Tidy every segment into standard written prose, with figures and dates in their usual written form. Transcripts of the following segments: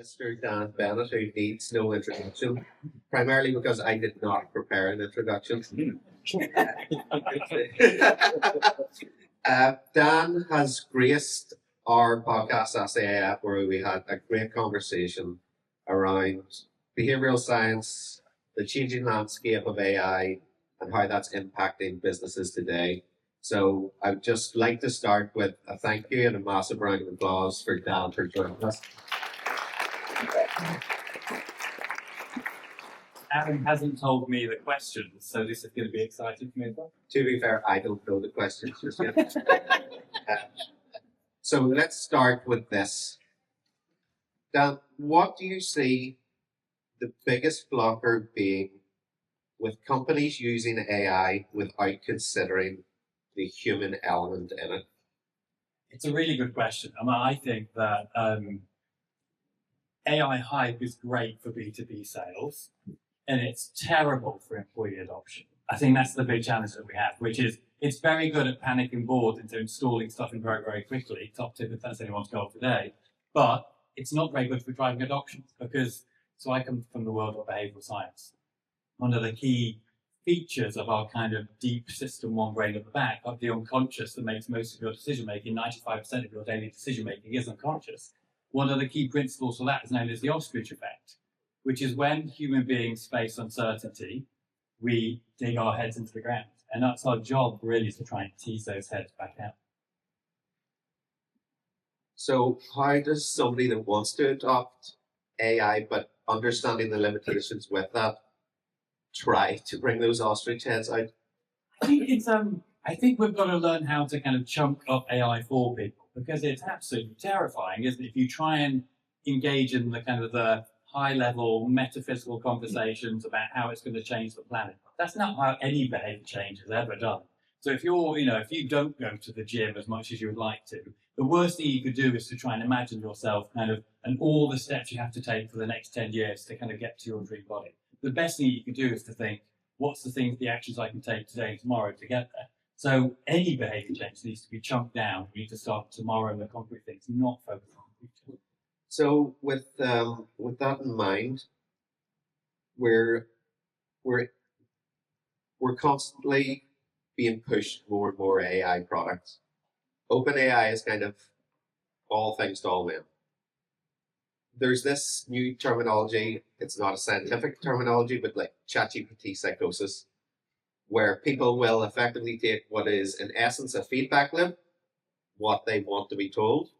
Mr. Dan Bennett, who needs no introduction, primarily because I did not prepare an introduction. Dan has graced our podcast, SaaSy AF, where we had a great conversation around behavioral science, the changing landscape of AI, and how that's impacting businesses today. So I'd just like to start with a thank you and a massive round of applause for Dan for joining us. Aaron hasn't told me the questions, so this is going to be exciting for me as well. To be fair, I don't know the questions just yet. So let's start with this. Dan, what do you see the biggest blocker being with companies using AI without considering the human element in it? It's a really good question. I think that AI hype is great for B2B sales, and it's terrible for employee adoption. I think that's the big challenge that we have, which is it's very good at panicking boards into installing stuff in very, very quickly. Top tip if that's anyone's goal today. But it's not very good for driving adoption because, so I come from the world of behavioral science. One of the key features of our kind of deep system one brain at the back of the unconscious that makes most of your decision making, 95% of your daily decision making is unconscious. One of the key principles for that is known as the ostrich effect, which is when human beings face uncertainty, we dig our heads into the ground. And that's our job really, is to try and tease those heads back out. So how does somebody that wants to adopt AI but understanding the limitations with that try to bring those ostrich heads out? I think we've got to learn how to kind of chunk up AI for people, because it's absolutely terrifying, isn't it? If you try and engage in the kind of the high level metaphysical conversations about how it's going to change the planet. That's not how any behavior change has ever done. So if if you don't go to the gym as much as you would like to, the worst thing you could do is to try and imagine yourself kind of, and all the steps you have to take for the next 10 years to kind of get to your dream body. The best thing you can do is to think, what's the actions I can take today and tomorrow to get there? So any behavior change needs to be chunked down. We need to start tomorrow with concrete things, not focus on the future. So with that in mind, we're constantly being pushed more and more AI products. OpenAI is kind of all things to all men. There's this new terminology, it's not a scientific terminology, but like ChatGPT psychosis, where people will effectively take what is in essence a feedback loop, what they want to be told,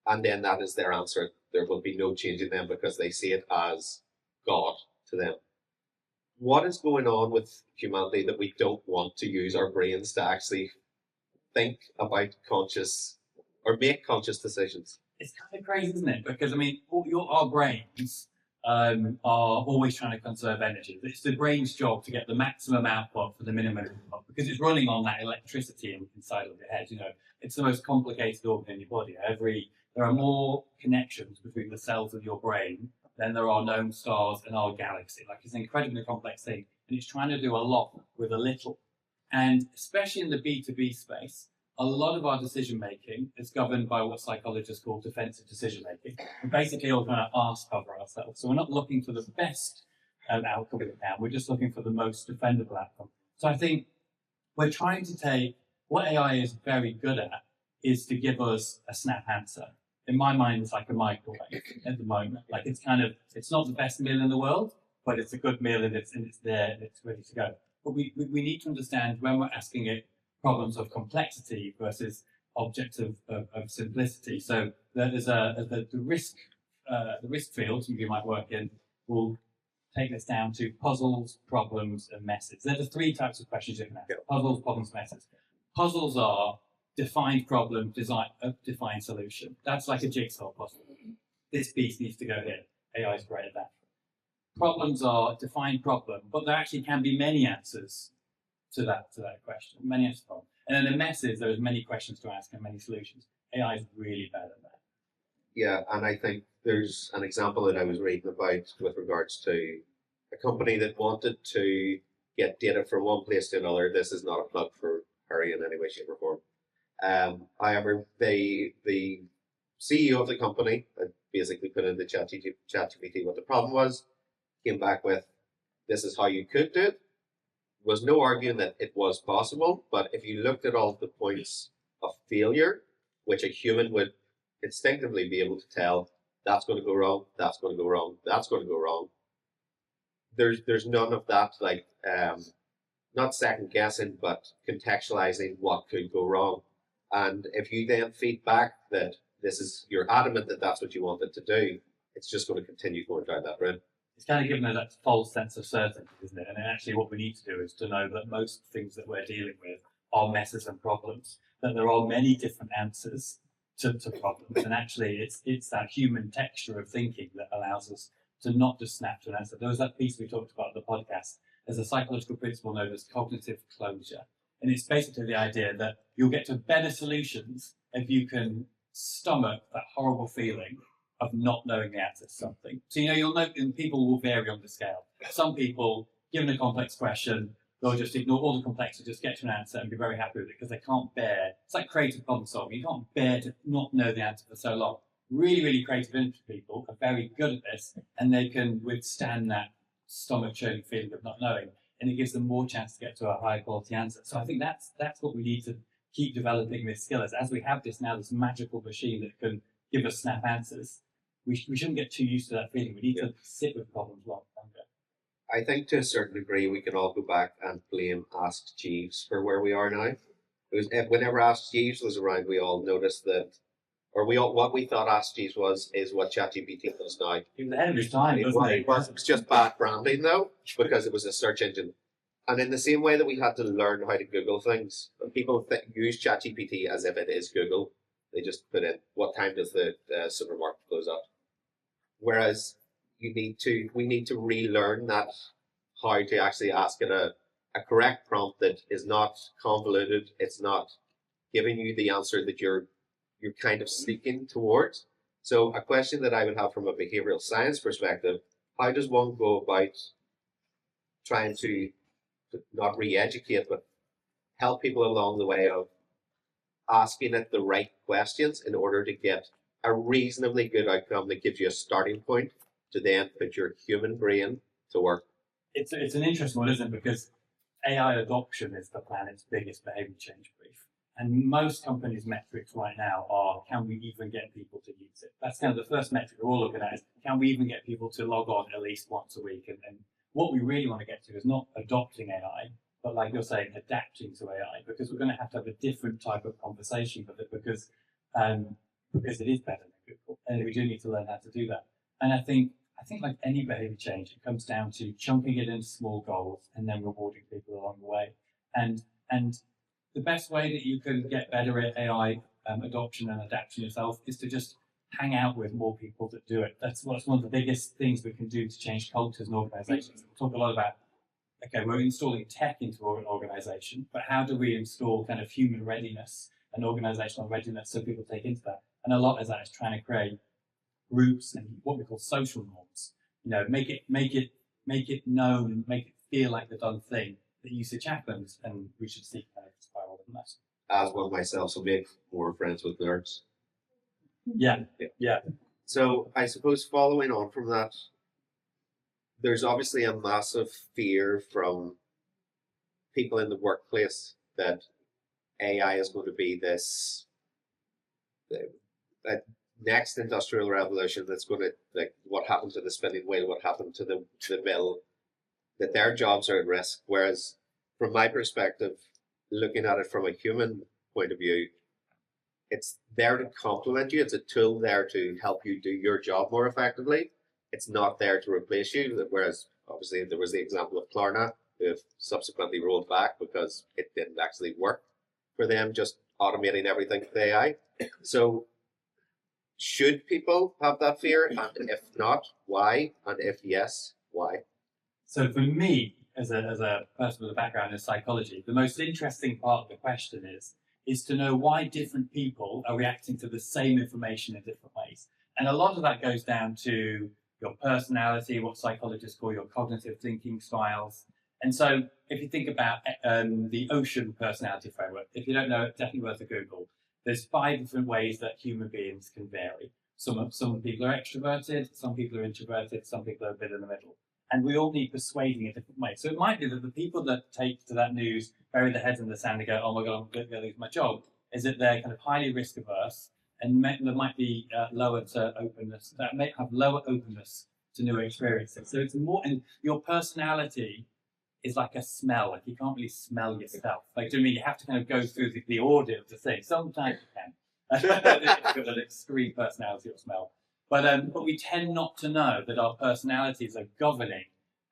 and then that is their answer. There will be no change in them because they see it as God to them. What is going on with humanity that we don't want to use our brains to actually think about conscious or make conscious decisions? It's kind of crazy, isn't it? Because our brains are always trying to conserve energy. It's the brain's job to get the maximum output for the minimum input because it's running on that electricity inside of your head. It's the most complicated organ in your body. There are more connections between the cells of your brain than there are known stars in our galaxy. Like, it's an incredibly complex thing, and it's trying to do a lot with a little. And especially in the B2B space, a lot of our decision making is governed by what psychologists call defensive decision making. We're basically all trying to arse cover ourselves. So we're not looking for the best outcome we can. We're just looking for the most defendable outcome. So I think we're trying to take what AI is very good at is to give us a snap answer. In my mind, it's like a microwave at the moment. Like, it's not the best meal in the world, but it's a good meal and it's there and it's ready to go. But we need to understand when we're asking it problems of complexity versus objects of simplicity. So there's the risk field you might work in will take this down to puzzles, problems, and messes. There are three types of questions you can ask: puzzles, problems, messes. Puzzles are defined problem, defined solution. That's like a jigsaw puzzle. This piece needs to go here. AI is great at that. Problems are defined problem, but there actually can be many answers to that question. Many answers to problem. And then the messes, there's many questions to ask and many solutions. AI is really bad at that. Yeah, and I think there's an example that I was reading about with regards to a company that wanted to get data from one place to another. This is not a plug for Harry in any way, shape, or form. However, the CEO of the company and basically put into ChatGPT what the problem was, came back with, this is how you could do it. Was no arguing that it was possible, but if you looked at all the points of failure, which a human would instinctively be able to tell, that's going to go wrong, that's going to go wrong, that's going to go wrong. There's none of that, like, not second guessing, but contextualizing what could go wrong. And if you then feed back that you're adamant that that's what you wanted to do, it's just going to continue going down that road. It's kind of given us that false sense of certainty, isn't it? And actually what we need to do is to know that most things that we're dealing with are messes and problems, that there are many different answers to problems. And actually it's that human texture of thinking that allows us to not just snap to an answer. There was that piece we talked about in the podcast. There's a psychological principle known as cognitive closure. And it's basically the idea that you'll get to better solutions if you can stomach that horrible feeling of not knowing the answer to something. So, you'll note and people will vary on the scale. Some people, given a complex question, they'll just ignore all the complexity, just get to an answer and be very happy with it because they can't bear, it's like creative problem solving. You can't bear to not know the answer for so long. Really, really creative people are very good at this and they can withstand that stomach-churning feeling of not knowing, and it gives them more chance to get to a high quality answer. So I think that's what we need to keep developing this skill as we have this magical machine that can give us snap answers. We shouldn't get too used to that feeling. We need to sit with problems a lot longer. I think to a certain degree we can all go back and blame Ask Jeeves for where we are now. It was, whenever Ask Jeeves was around, we all noticed that, what we thought Ask Jeeves is what ChatGPT does now. He was ahead of his time, wasn't he? It was just bad branding though, because it was a search engine. And in the same way that we had to learn how to Google things, people use ChatGPT as if it is Google. They just put in, what time does the supermarket close up? Whereas we need to relearn that, how to actually ask it a correct prompt that is not convoluted. It's not giving you the answer that you're kind of seeking towards. So a question that I would have from a behavioral science perspective, how does one go about trying to not re-educate, but help people along the way of asking it the right questions in order to get a reasonably good outcome that gives you a starting point to then put your human brain to work? It's an interesting one, isn't it? Because AI adoption is the planet's biggest behavior change brief. And most companies' metrics right now are, can we even get people to use it? That's kind of the first metric we're all looking at, is can we even get people to log on at least once a week? And what we really want to get to is not adopting AI, but like you're saying, adapting to AI, because we're going to have a different type of conversation with it because it is better than Google. And we do need to learn how to do that. And I think like any behavior change, it comes down to chunking it into small goals and then rewarding people along the way. And the best way that you can get better at AI adoption and adaptation yourself is to just hang out with more people that do it. That's one of the biggest things we can do to change cultures and organizations. We talk a lot about, okay, we're installing tech into an organization, but how do we install kind of human readiness and organizational readiness so people take into that? And a lot of that is trying to create groups and what we call social norms. Make it known and make it feel like the done thing that usage happens, and we should seek kind of spiral from that. As one myself, so make more friends with nerds. Yeah. So I suppose following on from that, there's obviously a massive fear from people in the workplace that AI is going to be this the next industrial revolution that's going to, like what happened to the spinning wheel, what happened to the mill, that their jobs are at risk. Whereas from my perspective, looking at it from a human point of view, it's there to complement you. It's a tool there to help you do your job more effectively. It's not there to replace you. Whereas obviously there was the example of Klarna, who have subsequently rolled back because it didn't actually work for them, just automating everything with AI. So should people have that fear? And if not, why? And if yes, why? So for me, as a person with a background in psychology, the most interesting part of the question is to know why different people are reacting to the same information in different ways. And a lot of that goes down to your personality, what psychologists call your cognitive thinking styles. And so if you think about the Ocean personality framework, if you don't know it, definitely worth a Google. there's 5 different ways that human beings can vary. Some people are extroverted, some people are introverted, some people are a bit in the middle. And we all need persuading in different ways. So it might be that the people that take to that news, bury their heads in the sand and go, oh my God, I'm going to lose my job, is that they're kind of highly risk averse, and there might be lower to openness, that may have lower openness to new experiences. So it's more, and your personality is like a smell. Like you can't really smell yourself. Like, do you mean you have to kind of go through the audit of the thing? Sometimes you can. It's got an extreme personality or smell. But we tend not to know that our personalities are governing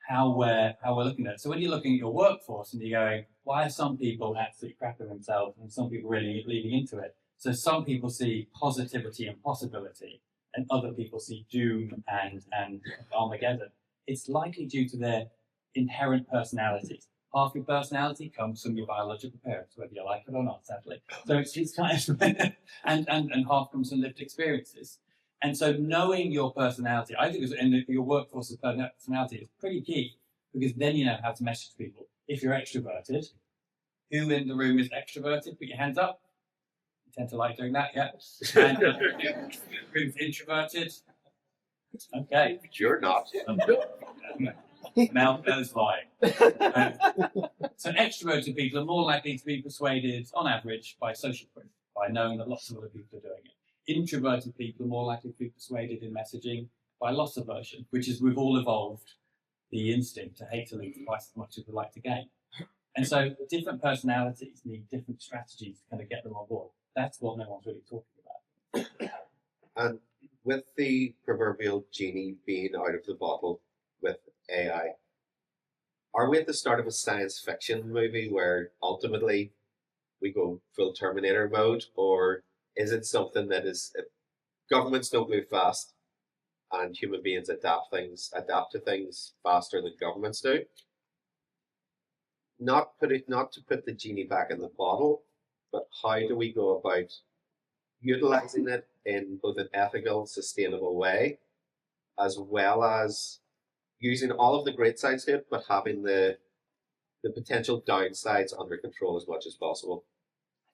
how we're looking at it. So when you're looking at your workforce and you're going, why are some people absolutely crapping themselves and some people really leaning into it? So some people see positivity and possibility, and other people see doom and Armageddon. It's likely due to their inherent personalities. Half your personality comes from your biological parents, whether you like it or not, sadly. So it's kind of, and half comes from lived experiences. And so knowing your personality, I think, and your workforce's personality is pretty key, because then you know how to message people. If you're extroverted, who in the room is extroverted? Put your hands up. You tend to like doing that, yeah. And who's introverted? Okay. You're not. Mouth goes lying. So extroverted people are more likely to be persuaded, on average, by social proof, by knowing that lots of other people are doing it. Introverted people are more likely to be persuaded in messaging by loss aversion, which is we've all evolved the instinct to hate to lose twice as much as we like to gain. And so different personalities need different strategies to kind of get them on board. That's what no one's really talking about. And with the proverbial genie being out of the bottle with AI, are we at the start of a science fiction movie where ultimately we go full Terminator mode, or is it something that is, governments don't move fast and human beings adapt to things faster than governments do? Not to put the genie back in the bottle, but how do we go about utilizing it in both an ethical, sustainable way, as well as using all of the great sides to it, but having the potential downsides under control as much as possible?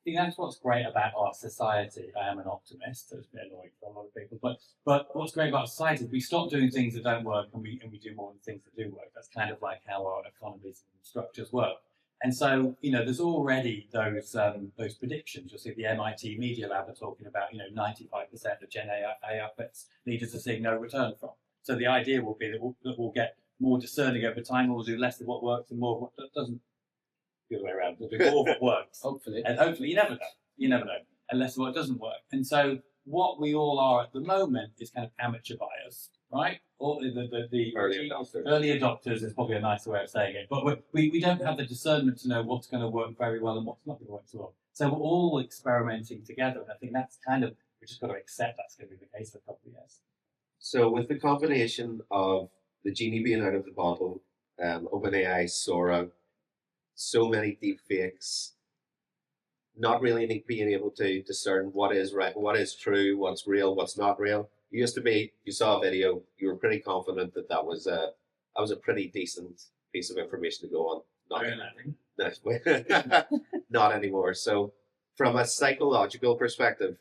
I think that's what's great about our society. I am an optimist, so it's a bit annoying for a lot of people. But what's great about society is we stop doing things that don't work and we do more of the things that do work. That's kind of like how our economies and structures work. And so, there's already those predictions. You'll see the MIT Media Lab are talking about, 95% of Gen AI efforts leaders are seeing no return from. So the idea will be that we'll get more discerning over time. We'll do less of what works and more of what doesn't. The other way around. We'll do more of what works. Hopefully. And hopefully, you never know, and less of what doesn't work. And so what we all are at the moment is kind of amateur buyers, right? Or the early adopters is probably a nicer way of saying it. But we don't have the discernment to know what's going to work very well and what's not going to work so well. So we're all experimenting together. And I think that's we just got to accept that's going to be the case for a couple of years. So with the combination of the genie being out of the bottle, OpenAI, Sora, so many deep fakes, not really being able to discern what is right, what is true, what's real, what's not real. You saw a video, you were pretty confident that was a pretty decent piece of information to go on. Not anymore. So from a psychological perspective,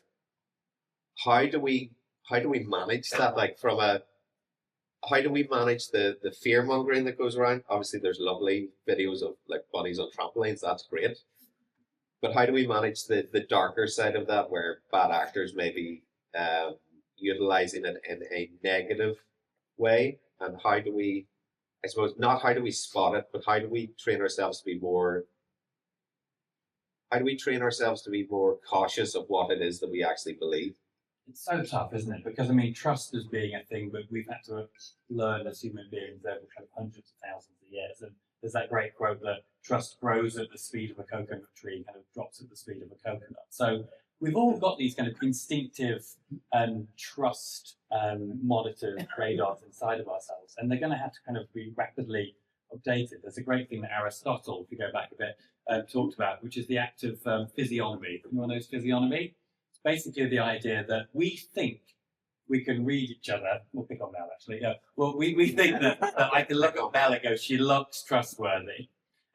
how do we manage that? How do we manage the fear mongering that goes around? Obviously, there's lovely videos of like bunnies on trampolines. That's great. But how do we manage the darker side of that, where bad actors may be utilizing it in a negative way? And how do we, I suppose, not how do we spot it, but how do we train ourselves to be more? How do we train ourselves to be more cautious of what it is that we actually believe? It's so tough, isn't it? Because trust as being a thing, but we've had to learn as human beings over kind of hundreds of thousands of years. And there's that great quote that trust grows at the speed of a coconut tree, kind of drops at the speed of a coconut. So we've all got these kind of instinctive trust monitored radars inside of ourselves, and they're going to have to kind of be rapidly updated. There's a great thing that Aristotle, if you go back a bit, talked about, which is the act of physiognomy. Anyone knows physiognomy? Basically the idea that we think we can read each other. We'll pick on Mel, actually. Well, we think that I can look at Mel and go, she looks trustworthy.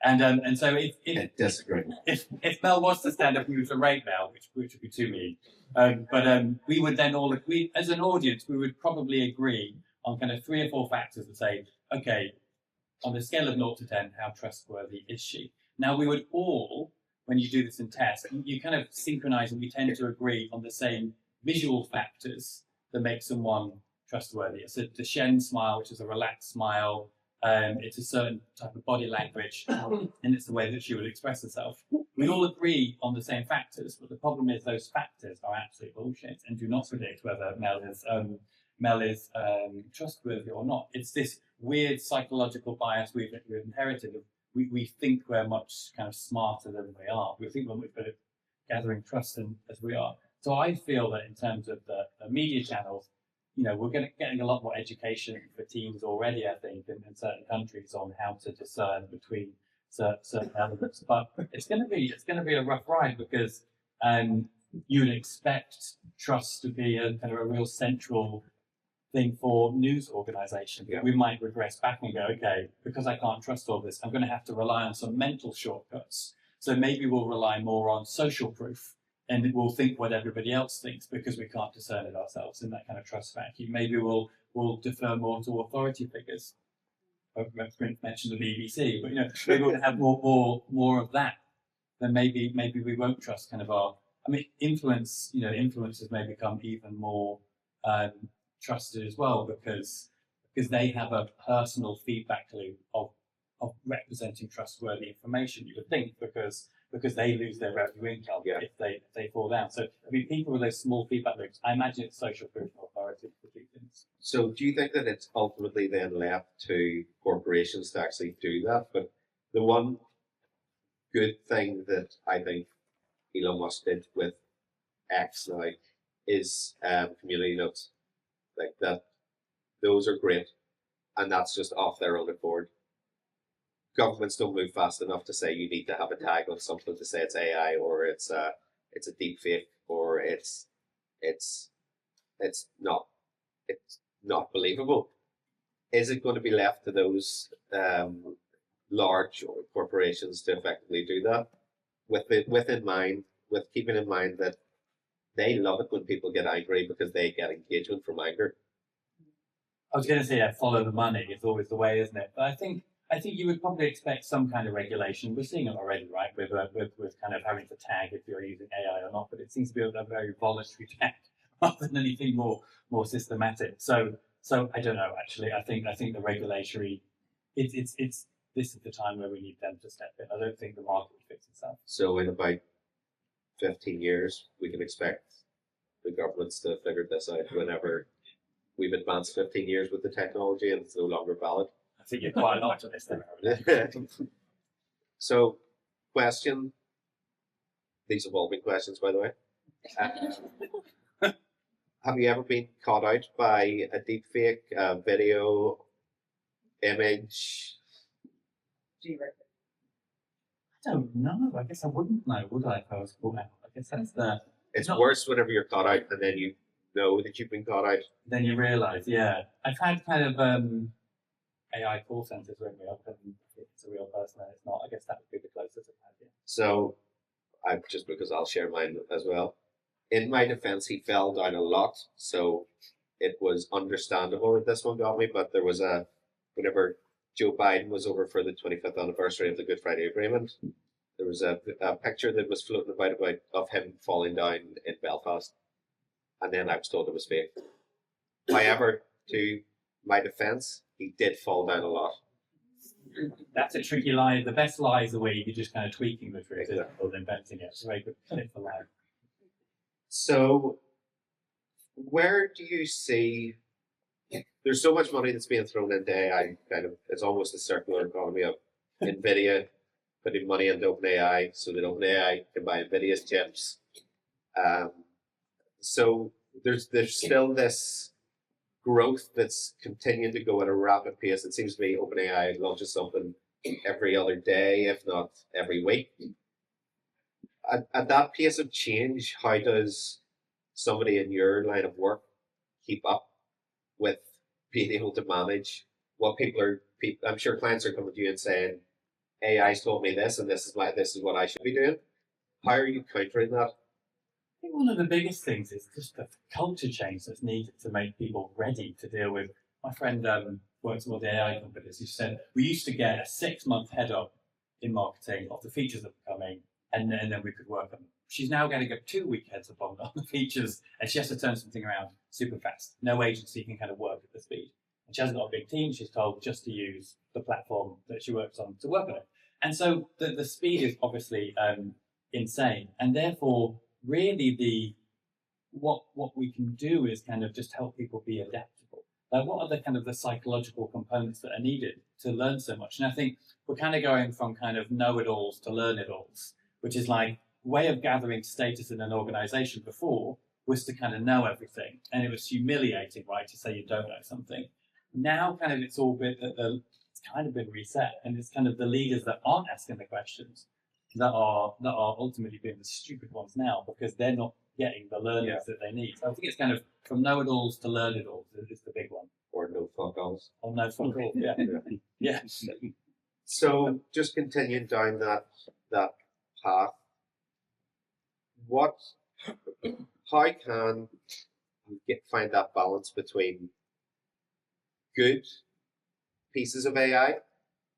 And so I disagree. if Mel was to stand up, we would rate Mel, which would be too mean. But we would then all agree, as an audience, we would probably agree on kind of 3 or 4 factors and say, okay, on the scale of 0 to 10, how trustworthy is she? Now, we would all, when you do this in tests, you kind of synchronize and we tend to agree on the same visual factors that make someone trustworthy. It's a Duchenne smile, which is a relaxed smile. It's a certain type of body language, and it's the way that she would express herself. We all agree on the same factors, but the problem is those factors are absolute bullshit and do not predict whether Mel is trustworthy or not. It's this weird psychological bias we've inherited. We think we're much kind of smarter than we are. We think we're much better at gathering trust as we are. So I feel that in terms of the media channels, we're getting a lot more education for teams already, I think, in certain countries on how to discern between certain elements. But it's going to be a rough ride because you'd expect trust to be a kind of a real central thing for news organizations. Yeah. We might regress back and go, okay, because I can't trust all this, I'm going to have to rely on some mental shortcuts. So maybe we'll rely more on social proof. And we'll think what everybody else thinks because we can't discern it ourselves in that kind of trust vacuum. Maybe we'll defer more to authority figures. I've mentioned the BBC, but maybe we'll have more of that. Then maybe we won't trust kind of influence. Influencers may become even more trusted as well because they have a personal feedback loop of representing trustworthy information. You would think because they lose their revenue income if they fall down. So, people with those small feedback loops, I imagine it's social proof and authority for these things. So do you think that it's ultimately then left to corporations to actually do that? But the one good thing that I think Elon Musk did with X now is community notes. Like that, those are great. And that's just off their own accord. Governments don't move fast enough to say you need to have a tag on something to say it's AI or it's a deep fake or it's not believable. Is it going to be left to those large corporations to effectively do that with keeping in mind that they love it when people get angry because they get engagement from anger? I was going to say follow the money is always the way, isn't it? But I think you would probably expect some kind of regulation. We're seeing it already, right? With kind of having to tag if you're using AI or not. But it seems to be a very voluntary tag rather than anything more systematic. So I don't know. Actually, I think the regulatory. It's this is the time where we need them to step in. I don't think the market would fix itself. So in about 15 years, we can expect the governments to figure this out whenever we've advanced 15 years with the technology and it's no longer valid. I think you're quite an optimist there. So, question. These have all been questions, by the way. Have you ever been caught out by a deepfake video, image? I don't know. I guess I wouldn't know, would I, if I was caught out? I guess that's the... It's worse whenever you're caught out and then you know that you've been caught out. Then you realise, yeah. I've had kind of... AI call centers ring me up and if it's a real person and it's not. I guess that would be the closest I've had, yeah. So, just because I'll share mine as well. In my defense, he fell down a lot, so it was understandable that this one got me, but there was whenever Joe Biden was over for the 25th anniversary of the Good Friday Agreement, there was a picture that was floating about of him falling down in Belfast, and then I was told it was fake. However, to my defense, he did fall down a lot. That's a tricky lie. The best lie is the way you're just kind of tweaking the truth Exactly. or inventing it. It's a very good tip for lie. So, where do you see? There's so much money that's being thrown into AI. It's almost a circular economy of NVIDIA putting money into OpenAI so that OpenAI can buy NVIDIA's chips. So there's still this growth that's continuing to go at a rapid pace. It seems to be OpenAI launches something every other day, if not every week. At that pace of change, how does somebody in your line of work keep up with being able to manage what I'm sure clients are coming to you and saying AI's told me this, and this is what I should be doing. How are you countering that? I think one of the biggest things is just the culture change that's needed to make people ready to deal with. My friend works with the AI companies. He said we used to get a 6-month head up in marketing of the features that were coming, and then we could work on them. She's now getting a 2-week heads up on the features, and she has to turn something around super fast. No agency can kind of work at the speed. And she hasn't got a big team. She's told just to use the platform that she works on to work on it. And so the speed is obviously insane. And therefore, really what we can do is kind of just help people be adaptable. Like, what are the kind of the psychological components that are needed to learn so much? And I think we're kind of going from kind of know-it-alls to learn-it-alls, which is like way of gathering status in an organization before was to kind of know everything. And it was humiliating, right, to say you don't know something. Now kind of it's all been, it's kind of been reset, and it's kind of the leaders that aren't asking the questions that are ultimately being the stupid ones now, because they're not getting the learnings that they need. So I think it's kind of from know-it-alls to learn-it-alls is the big one. Or no fuck-alls. Or no fuck-all, yeah. Yeah. So just continuing down that path, how can you find that balance between good pieces of AI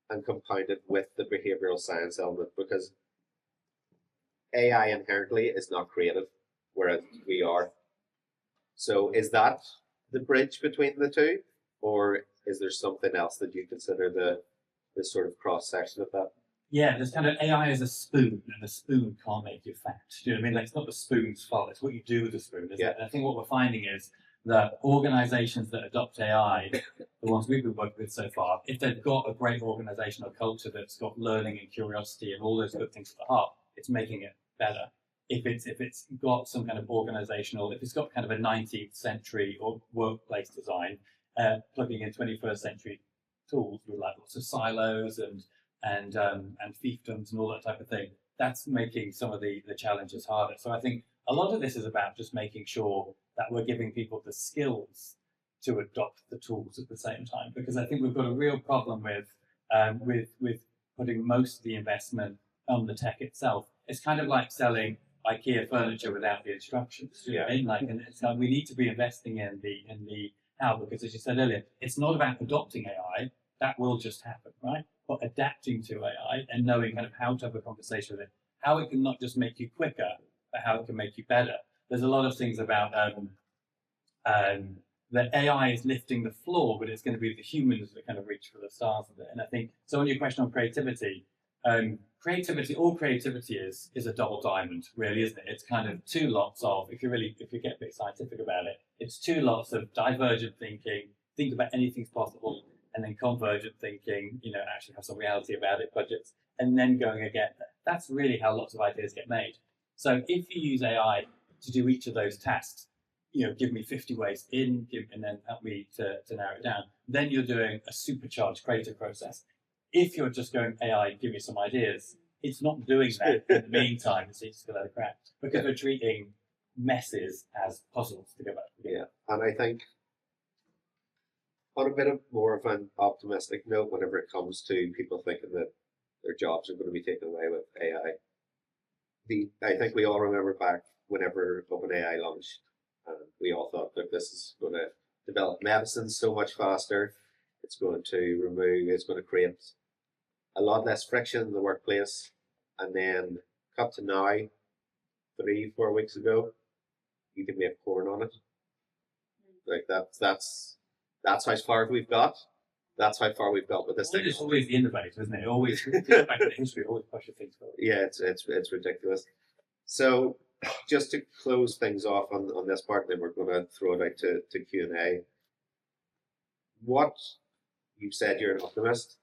and compounded with the behavioral science element? Because AI inherently is not creative, whereas we are. So is that the bridge between the two, or is there something else that you consider the sort of cross section of that? Yeah, there's kind of AI as a spoon, and a spoon can't make you fat. Do you know what I mean? Like, it's not the spoon's fault, it's what you do with the spoon, isn't it? And I think what we're finding is that organizations that adopt AI, the ones we've been working with so far, if they've got a great organizational culture that's got learning and curiosity and all those good things at the heart, it's making it better. If it's got some kind of organizational, if it's got kind of a 19th century or workplace design, plugging in 21st century tools with like lots of silos and fiefdoms and all that type of thing, that's making some of the challenges harder. So I think a lot of this is about just making sure that we're giving people the skills to adopt the tools at the same time, because I think we've got a real problem with putting most of the investment on the tech itself. It's kind of like selling IKEA furniture without the instructions. You know what I mean? Like, and so we need to be investing in the how, because as you said earlier, it's not about adopting AI. That will just happen, right? But adapting to AI and knowing kind of how to have a conversation with it, how it can not just make you quicker, but how it can make you better. There's a lot of things about that AI is lifting the floor, but it's going to be the humans that kind of reach for the stars of it. And I think, so on your question on creativity, all creativity is a double diamond, really, isn't it? It's kind of two lots of, if you get a bit scientific about it, it's two lots of divergent thinking, think about anything's possible, and then convergent thinking, actually have some reality about it, budgets, and then going again. That's really how lots of ideas get made. So if you use AI to do each of those tasks, give me 50 ways in, and then help me to narrow it down, then you're doing a supercharged creative process. If you're just going AI, give me some ideas, it's not doing that in the meantime, it's just a load of crap, because we're treating messes as puzzles to go back. Yeah, and I think on a bit of more of an optimistic note, whenever it comes to people thinking that their jobs are going to be taken away with AI, I think we all remember back whenever OpenAI launched, and we all thought that this is going to develop medicine so much faster. It's going to create a lot less friction in the workplace. And then cut to now, 3-4 weeks ago, you can make porn on it. Like that's how far we've got. That's how far we've got with this thing. It's always the innovator, isn't it? Always back in history, always pushing things forward. Yeah, it's ridiculous. So just to close things off on this part, then we're going to throw it out to Q&A. What you said, you're an optimist.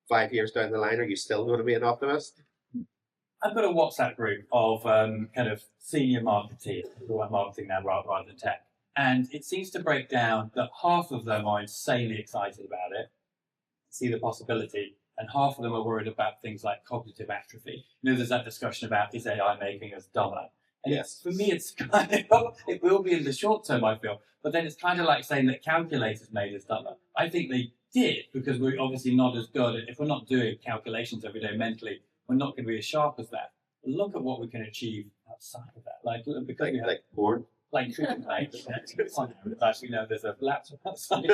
5 years down the line, are you still going to be an optimist? I've got a WhatsApp group of kind of senior marketeers who are marketing now rather than tech. And it seems to break down that half of them are insanely excited about it, see the possibility, and half of them are worried about things like cognitive atrophy. There's that discussion about, is AI making us dumber? And yes. For me, it's kind of, it will be in the short term, I feel, but then it's kind of like saying that calculators made us dumber. I think they did, because we're obviously not as good. If we're not doing calculations every day mentally, we're not going to be as sharp as that. But look at what we can achieve outside of that. Like, because we have porn. like as we know, there's a laptop outside.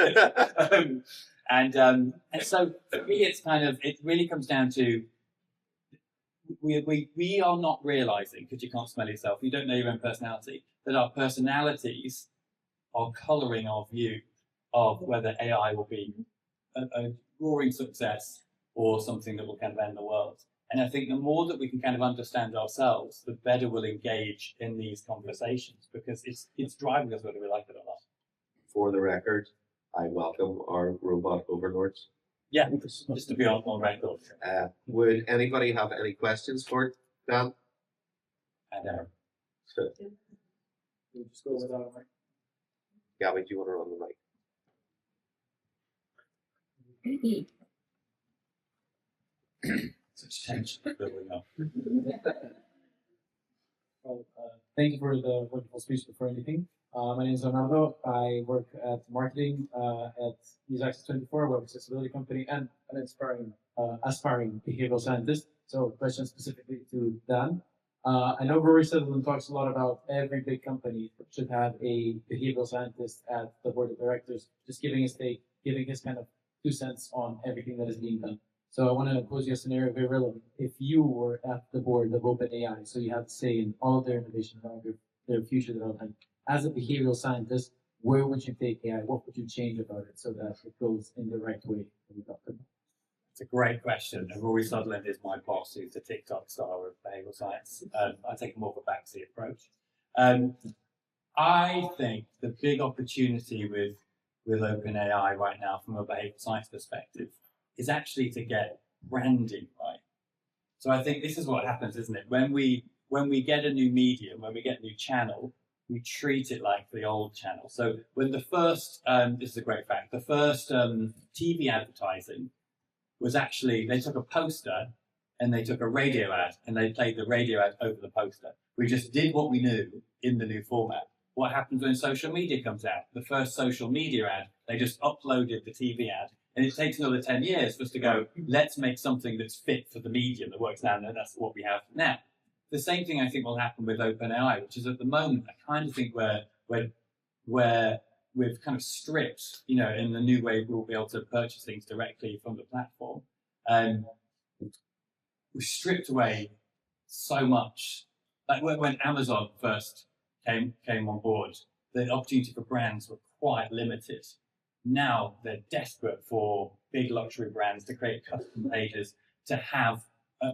And so for me, it's kind of, it really comes down to we are not realizing, because you can't smell yourself, you don't know your own personality, that our personalities are coloring our view of whether AI will be a roaring success or something that will kind of end the world. And I think the more that we can kind of understand ourselves, the better we'll engage in these conversations, because it's driving us whether we like it or not. For the record, I welcome our robot overlords. Yeah, just to be on record. Would anybody have any questions for Dan? And Aaron. We'll just go without a mic. Gabby, do you want to run the mic? Such tension building up. Well, thank you for the wonderful speech before anything. My name is Leonardo. I work at marketing at User Access 24, web accessibility company, and an aspiring behavioral scientist. So, question specifically to Dan. I know Rory Sutherland talks a lot about every big company should have a behavioral scientist at the board of directors, just giving his take, giving his kind of 2 cents on everything that is being done. So I want to pose you a scenario very relevant. If you were at the board of OpenAI, so you have to say in all of their innovation, all of their future development, as a behavioral scientist, where would you take AI? What would you change about it so that it goes in the right way that we talked about? It's a great question. And Rory Sutherland is my boss, who's the TikTok star of behavioral science. I take more of a backseat approach. I think the big opportunity with OpenAI right now from a behavioral science perspective is actually to get branding right. So I think this is what happens, isn't it? When we get a new medium, when we get a new channel, we treat it like the old channel. So when the first, this is a great fact, the first TV advertising was actually, they took a poster and they took a radio ad and they played the radio ad over the poster. We just did what we knew in the new format. What happens when social media comes out? The first social media ad, they just uploaded the TV ad. And it takes another 10 years for us to go, let's make something that's fit for the medium that works now, and that's what we have now. The same thing I think will happen with OpenAI, which is at the moment, I kind of think where we've kind of stripped, you know, in the new way we'll be able to purchase things directly from the platform. We've stripped away so much. Like when Amazon first came on board, the opportunity for brands were quite limited. Now they're desperate for big luxury brands to create custom pages, to have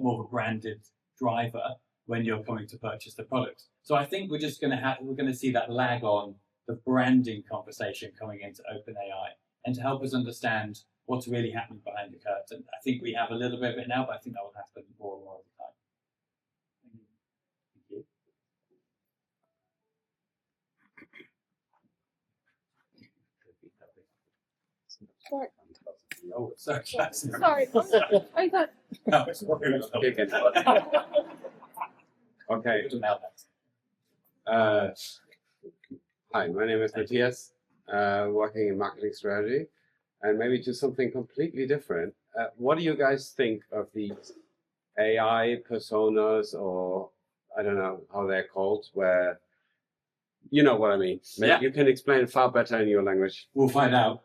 more of a branded driver when you're coming to purchase the product. So I think we're just going to see that lag on the branding conversation coming into OpenAI, and to help us understand what's really happening behind the curtain. I think we have a little bit of it now, but I think that will happen more and more of the time. Thank you. Sorry. Oh, sorry. Sorry. I thought. No, it's Okay. Hi, my name is Matthias, working in marketing strategy, and maybe to something completely different. What do you guys think of these AI personas, or I don't know how they're called, where you know what I mean? Maybe Yeah. you can explain it far better in your language. We'll find out.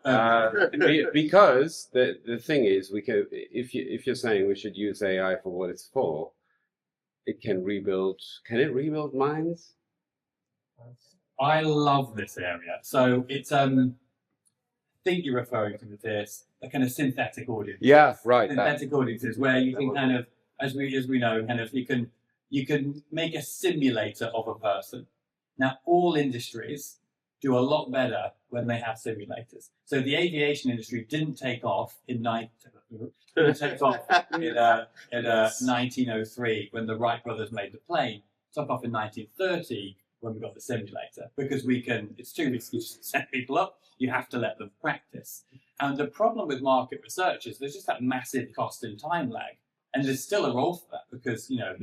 Because the thing is, we can, if you're saying we should use AI for what it's for, it can rebuild. Can it rebuild minds? I love this area. So it's I think you're referring to this, a kind of synthetic audience. Yeah, right. Synthetic audiences where you can kind of, as we know, kind of you can make a simulator of a person. Now, all industries do a lot better when they have simulators. So the aviation industry didn't take off in 1903 when the Wright brothers made the plane. It took off in 1930 when we got the simulator, because it's too risky to set people up. You have to let them practice. And the problem with market research is there's just that massive cost and time lag. And there's still a role for that, because, you know, I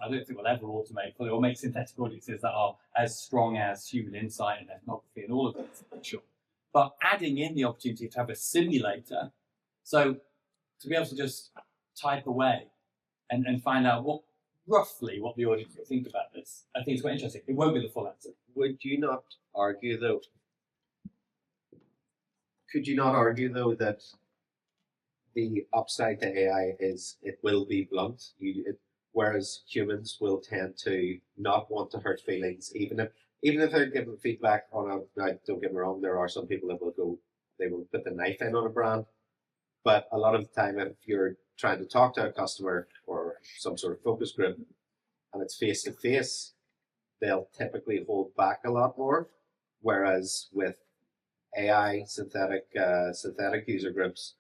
don't think we'll ever automate fully or make synthetic audiences that are as strong as human insight and ethnography and all of that, for sure. but adding in the opportunity to have a simulator, so to be able to just type away and find out roughly what the audience will think about this, I think it's quite interesting. It won't be the full answer. Would you not argue, though? Could you not argue, though, that the upside to AI is it will be blunt, whereas humans will tend to not want to hurt feelings, even if they're giving feedback on a. Now, don't get me wrong, there are some people that they will put the knife in on a brand, but a lot of the time, if you're trying to talk to a customer or some sort of focus group, and it's face to face, they'll typically hold back a lot more, whereas with AI synthetic user groups,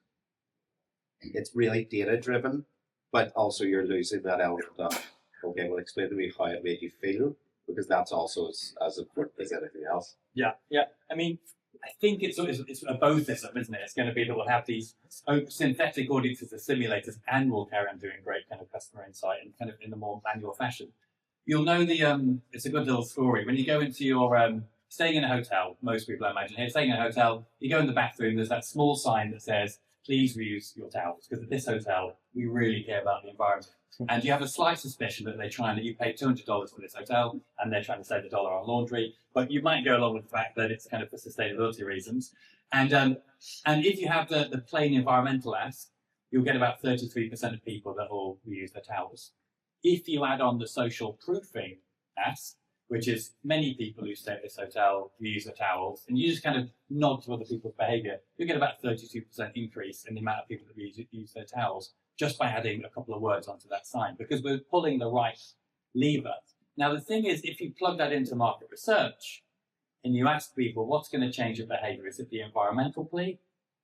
it's really data driven, but also you're losing that element of, okay, well, explain to me how it made you feel, because that's also as important as anything else. Yeah. I mean, I think it's a bothism, isn't it? It's going to be that we'll have these synthetic audiences as simulators, and we'll carry on doing great kind of customer insight and kind of in a more manual fashion. You'll know it's a good little story. When you go into your staying in a hotel, most people I imagine here, staying in a hotel, you go in the bathroom, there's that small sign that says, please reuse your towels, because at this hotel, we really care about the environment. And you have a slight suspicion that you paid $200 for this hotel, and they're trying to save $1 on laundry, but you might go along with the fact that it's kind of for sustainability reasons. And if you have the plain environmental ask, you'll get about 33% of people that will reuse their towels. If you add on the social proofing ask, which is many people who stay at this hotel reuse their towels, and you just kind of nod to other people's behaviour, you get about 32% increase in the amount of people that reuse their towels just by adding a couple of words onto that sign, because we're pulling the right lever. Now, the thing is, if you plug that into market research and you ask people what's going to change your behaviour, is it the environmental plea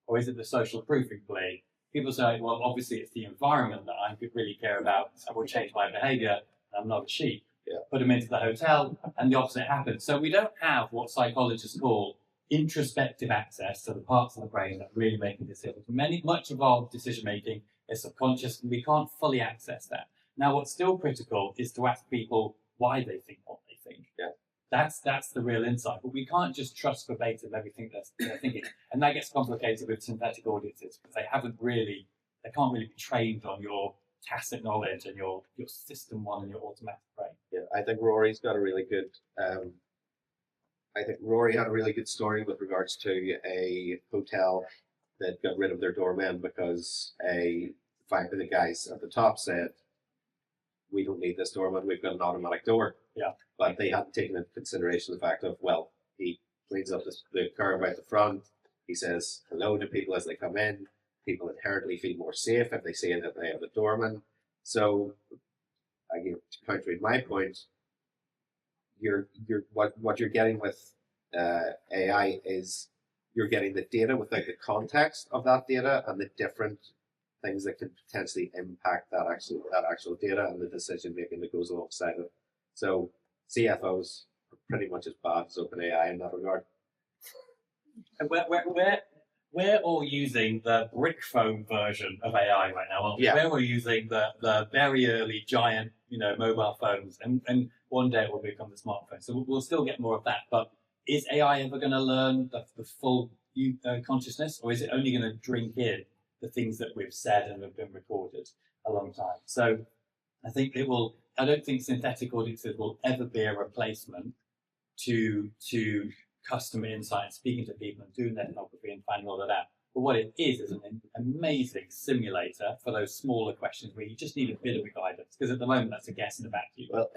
or is it the social proofing plea? People say, well, obviously it's the environment that I really care about. I will change my behaviour. I'm not a sheep. Yeah. Put them into the hotel, and the opposite happens. So we don't have what psychologists call introspective access to the parts of the brain that really make decisions. Much of our decision making is subconscious, and we can't fully access that. Now, what's still critical is to ask people why they think what they think. Yeah. That's the real insight. But we can't just trust verbatim everything they're thinking, and that gets complicated with synthetic audiences because they can't really be trained on your tacit knowledge and your system one and your automatic brain. Yeah, I think Rory's got a really good. I think Rory had a really good story with regards to a hotel that got rid of their doorman because the guys at the top said, "We don't need this doorman. We've got an automatic door." Yeah. But they hadn't taken into consideration the fact of, well, he cleans up the curb out the front. He says hello to people as they come in. People inherently feel more safe if they see that they have a doorman. So, again, to counter my point, what you're getting with AI is you're getting the data without the context of that data and the different things that could potentially impact that actual data and the decision making that goes alongside it. So CFOs are pretty much as bad as OpenAI in that regard. And we're all using the brick phone version of AI right now. Yeah. We're using the very early giant, mobile phones, and one day it will become the smartphone. So we'll still get more of that. But is AI ever going to learn the full consciousness, or is it only going to drink in the things that we've said and have been recorded a long time? So I think I don't think synthetic audiences will ever be a replacement to customer insight, speaking to people and doing their ethnography and finding all of that. But what it is an amazing simulator for those smaller questions where you just need a bit of a guidance, because at the moment that's a guess in a vacuum. Well,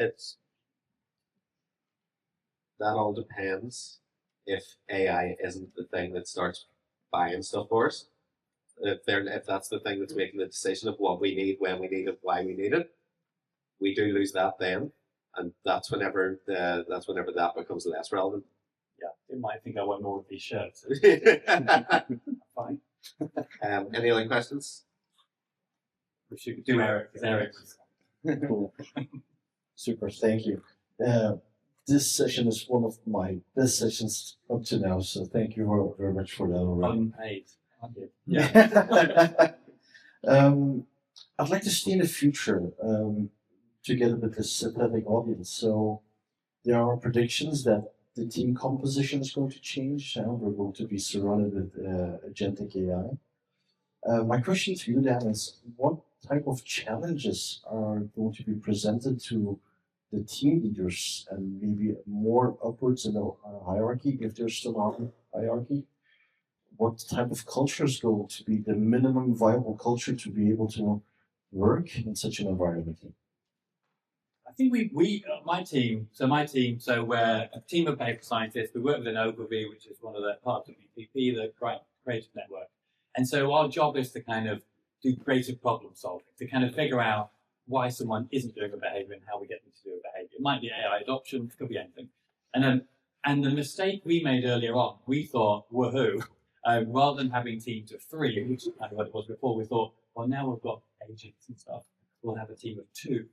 that all depends if AI isn't the thing that starts buying stuff for us. If that's the thing that's making the decision of what we need, when we need it, why we need it, we do lose that then, and that's whenever that becomes less relevant. Yeah, they might think I want more of these shirts. Fine. Any other questions? We should do Eric, because Eric was... Cool. Super, thank you. This session is one of my best sessions up to now, so thank you very much for that already. Unpaid. Yeah. I'd like to see in the future, together with the synthetic audience. So there are predictions that the team composition is going to change. We're going to be surrounded with agentic AI. My question to you, Dan, is what type of challenges are going to be presented to the team leaders, and maybe more upwards in the hierarchy, if there's still a hierarchy? What type of culture is going to be the minimum viable culture to be able to work in such an environment? I think my team, so we're a team of paper scientists. We work with an Ogilvy, which is one of the parts of BPP, the Creative Network. And so our job is to kind of do creative problem solving, to kind of figure out why someone isn't doing a behavior and how we get them to do a behavior. It might be AI adoption, it could be anything. And the mistake we made earlier on, we thought, woohoo, rather than having teams of 3, which is kind of what it was before, we thought, well, now we've got agents and stuff, we'll have a team of 2,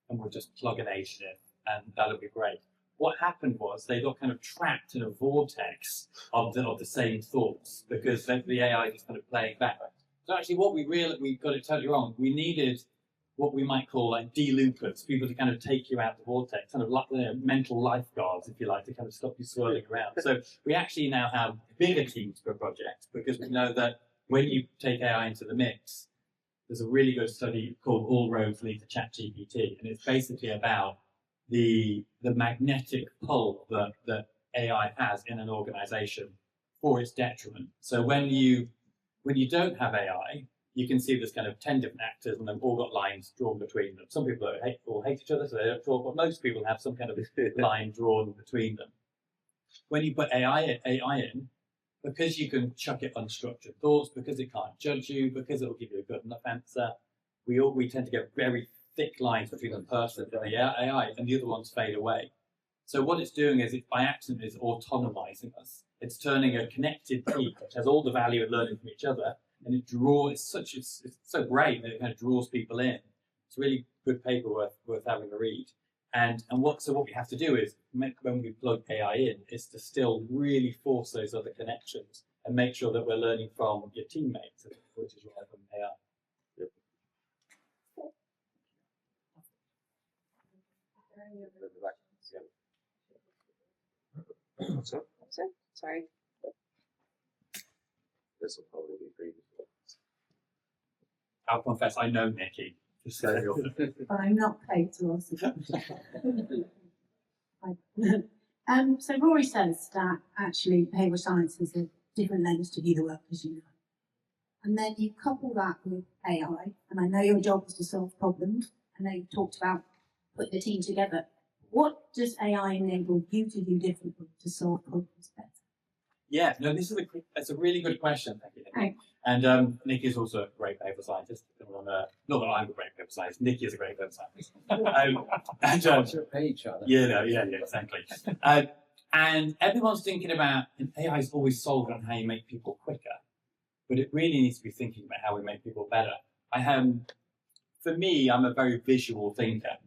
and we'll just plug an agent in, and that'll be great. What happened was they got kind of trapped in a vortex of the same thoughts, because the AI is kind of playing back. So actually we got it totally wrong. We needed what we might call like de-loopers, people to kind of take you out the vortex, kind of like mental lifeguards, if you like, to kind of stop you swirling around. So we actually now have bigger teams per project, because we know that when you take AI into the mix, there's a really good study called All Roads Lead to ChatGPT, and it's basically about the magnetic pull that AI has in an organization for its detriment. So when you don't have AI, you can see there's kind of 10 different actors, and they've all got lines drawn between them. Some people hate each other, so they don't talk, but most people have some kind of line drawn between them. When you put AI in, because you can chuck it unstructured thoughts, because it can't judge you, because it'll give you a good enough answer, we tend to get very thick lines between the person and the AI, and the other ones fade away. So what it's doing is, it by accident is autonomizing us. It's turning a connected team, which has all the value of learning from each other, and it's so great that it kind of draws people in. It's really good paper worth having a read. And what we have to do is, when we plug AI in, is to still really force those other connections and make sure that we're learning from your teammates, which is rather than AI. Sorry. This will probably be pretty. I'll confess, I know Nikki. But I'm not paid to answer that. So Rory says that actually behavioural science is a different lens to view the work, as you know. And then you couple that with AI, and I know your job is to solve problems. I know you talked about putting the team together. What does AI enable you to do differently to solve problems better? Yeah, no, that's a really good question. Thank you, Nikki. Thanks. And Nikki is also a great paper scientist. Not that I'm a great paper scientist. Nikki is a great paper scientist. Yeah, exactly. And everyone's thinking about, and AI is always solved on how you make people quicker, but it really needs to be thinking about how we make people better. For me, I'm a very visual thinker.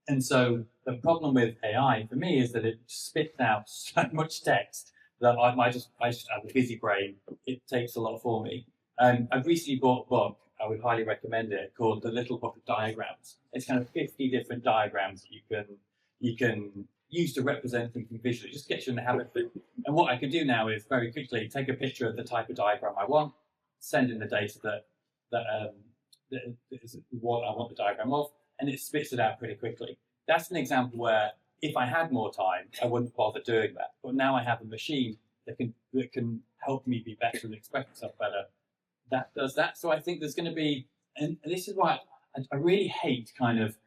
And so the problem with AI for me is that it spits out so much text that I just have a busy brain. It takes a lot for me. I've recently bought a book, I would highly recommend it, called The Little Book of Diagrams. It's kind of 50 different diagrams that you can use to represent something visually. Just get you in the habit of it. And what I can do now is very quickly take a picture of the type of diagram I want, send in the data that is what I want the diagram of, and it spits it out pretty quickly. That's an example where if I had more time, I wouldn't bother doing that. But now I have a machine that can help me be better and express myself better. That does that. So I think there's going to be, and this is why I really hate kind of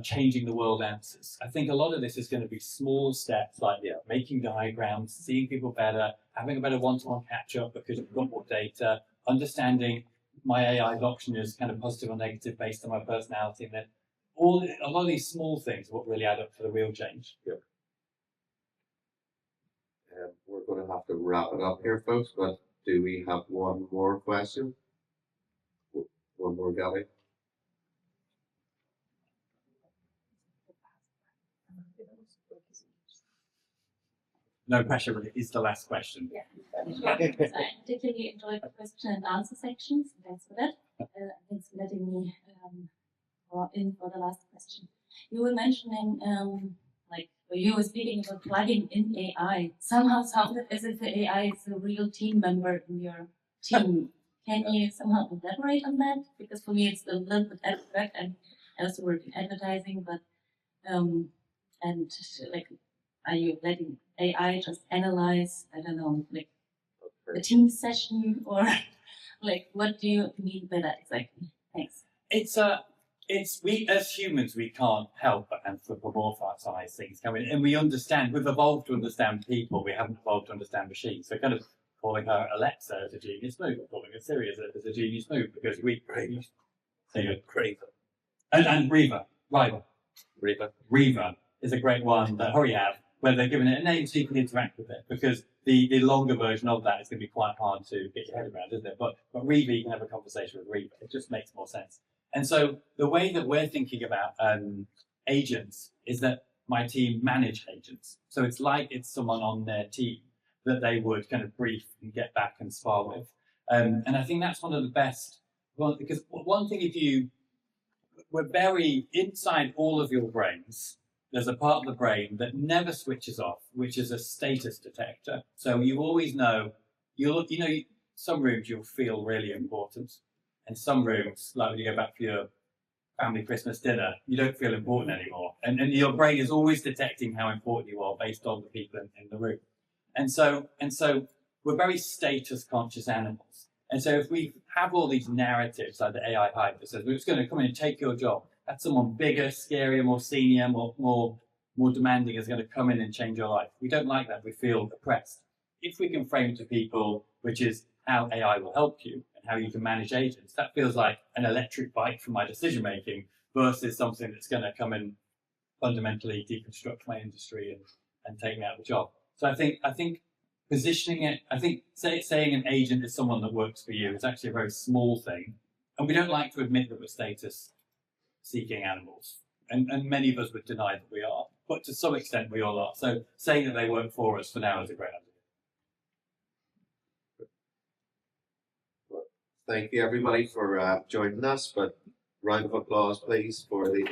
changing the world answers. I think a lot of this is going to be small steps, like making diagrams, seeing people better, having a better one-to-one catch-up because you've got more data, understanding my AI adoption is kind of positive or negative based on my personality, and then a lot of these small things are what really add up to the real change. Yep. We're going to have to wrap it up here, folks, but do we have one more question? One more, Gabby? No pressure, but it is the last question. Yeah. So I particularly enjoyed the question and answer sections. Thanks for that. Thanks for letting me in for the last question. You were mentioning like when you were speaking about plugging in AI, somehow sounded as if the AI is a real team member in your team. Can you somehow elaborate on that? Because for me, it's a little bit abstract, and I also work in advertising, but and like, are you letting AI just analyze? I don't know, like a team session, or like what do you mean by that exactly? Thanks. It's we as humans, we can't help but anthropomorphize things, can we? And we understand, we've evolved to understand people, we haven't evolved to understand machines. So kind of calling her Alexa as a genius move, or calling her Siri as a genius move, because we so you're Reva. And Reva is a great one that Hurry have, where they're giving it a name so you can interact with it, because the longer version of that is going to be quite hard to get your head around, isn't it? But Reva, you can have a conversation with Reva. It just makes more sense. And so the way that we're thinking about agents is that my team manage agents. So it's like it's someone on their team that they would kind of brief and get back and spar with. And I think that's one of the best, because one thing, we're very, inside all of your brains, there's a part of the brain that never switches off, which is a status detector. So you always know, some rooms you'll feel really important. And some rooms, like when you go back for your family Christmas dinner, you don't feel important anymore. And your brain is always detecting how important you are based on the people in the room. And so we're very status conscious animals. And so if we have all these narratives like the AI hype that says we're just going to come in and take your job, that's someone bigger, scarier, more senior, more demanding is going to come in and change your life. We don't like that. We feel oppressed. If we can frame it to people, which is how AI will help you and how you can manage agents, that feels like an electric bike for my decision making versus something that's going to come and fundamentally deconstruct my industry and take me out of the job. So I think positioning it, saying an agent is someone that works for you is actually a very small thing. And we don't like to admit that we're status seeking animals. And many of us would deny that we are. But to some extent we all are. So saying that they work for us for now is a great idea. Thank you everybody for joining us, but round of applause please for the